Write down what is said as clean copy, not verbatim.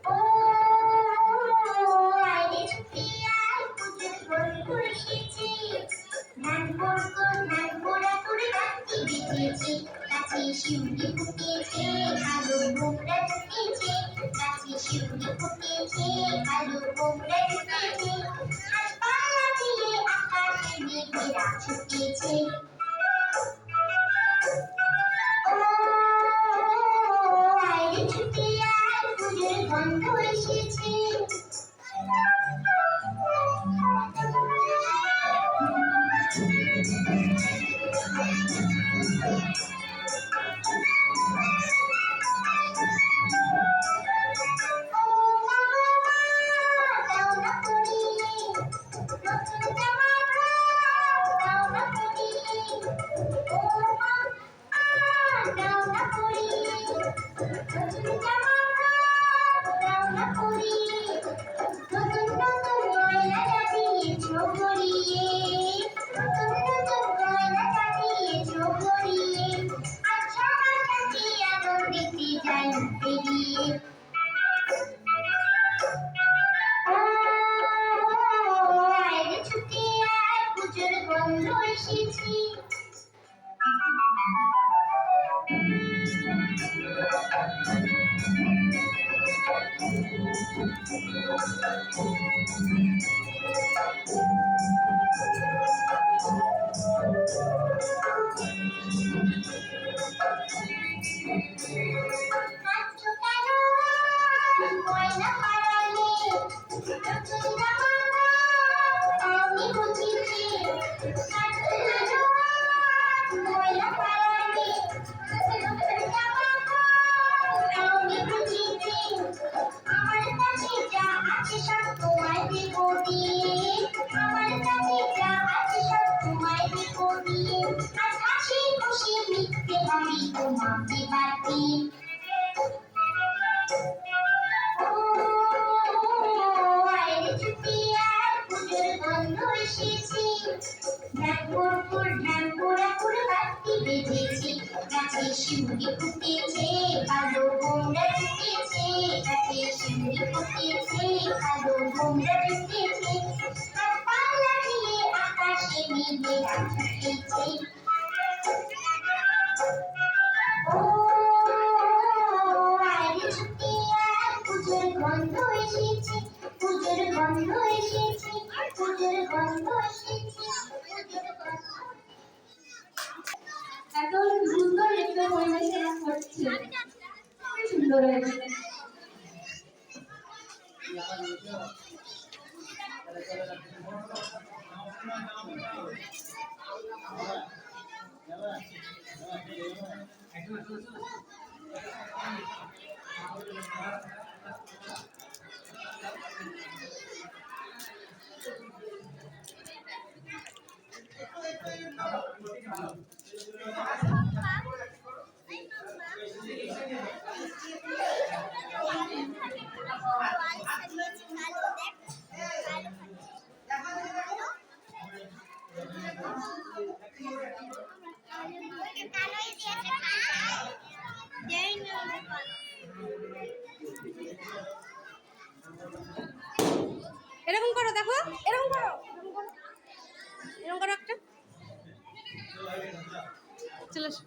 ও আইরে ছুটি আয় পুজোর বন্ধু এসেছে ধান পোড়া করে বাতি বেজেছে গাছে শিউলি ফুটেছে কালো বোমরা ঢুকেছে গাছে শিউলি ফুটেছে কালো বোমরা ঢুকেছে গাছপালা দিয়ে আকাশে মেঘেরা ছুটেছে ও আইরে ছুটি আয় পুজোর গন্ধ এসেছে গন্ধ এসেছি ময়না পাড়ালে আমি বুঝিছি ময়না পাড়ালে আমি বুঝিছি আমার কাছে যা আছে সব তোমায় দেব দিয়ে আমার কাছে যা আছে সব তোমায় দেব দিয়ে আর হাসি খুশি মিথ্যে আমি তোমাকে বাকি গাছে শিউলি ফুটেছে কালো বোমরা ঢুকেছে গাছে শিউলি ফুটেছে কালো বোমরা ঢুকেছে গাছপালা দিয়ে আকাশে মেঘেরা ছুটেছে ও আইরে ছুটি আয় পুজোর গন্ধ এসেছে পুজোর গন্ধ এসেছে পুজোর গন্ধ এসেছে পুজোর গন্ধ এত সুন্দর একটা পরিবেশনা হচ্ছে খুবই সুন্দর হয়েছে এরকম করো দেখো এরকম করো এরকম করো একটা চলে আসো